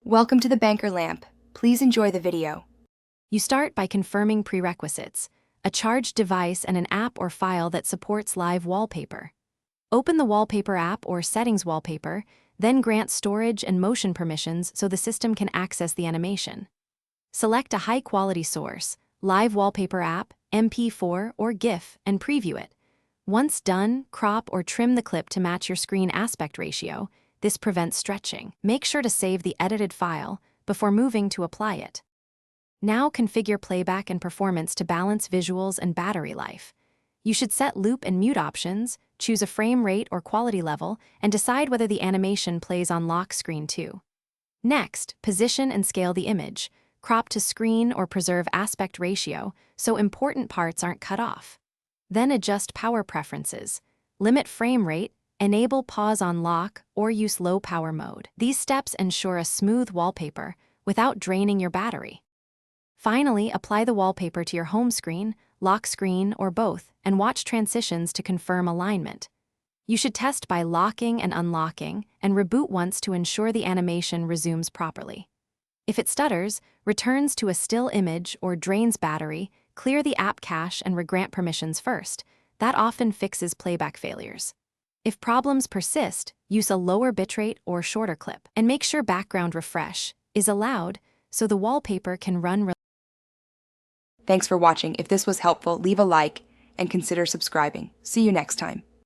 Welcome to the Banker Lamp. Please enjoy the video. You start by confirming prerequisites: a charged device and an app or file that supports live wallpaper. Open the Wallpaper app or Settings wallpaper, then grant storage and motion permissions so the system can access the animation. Select a high-quality source, live wallpaper app, MP4, or GIF, and preview it. Once done, crop or trim the clip to match your screen aspect ratio. This prevents stretching. Make sure to save the edited file before moving to apply it. Now configure playback and performance to balance visuals and battery life. You should set loop and mute options, choose a frame rate or quality level, and decide whether the animation plays on lock screen too. Next, position and scale the image. Crop to screen or preserve aspect ratio so important parts aren't cut off. Then adjust power preferences. Limit frame rate, enable pause on lock, or use low power mode. These steps ensure a smooth wallpaper without draining your battery. Finally, apply the wallpaper to your home screen, lock screen, or both, and watch transitions to confirm alignment. You should test by locking and unlocking, and reboot once to ensure the animation resumes properly. If it stutters, returns to a still image, or drains battery, clear the app cache and regrant permissions first. That often fixes playback failures. If problems persist, use a lower bitrate or shorter clip, and make sure background refresh is allowed so the wallpaper can run. Thanks for watching. If this was helpful, leave a like and consider subscribing. See you next time.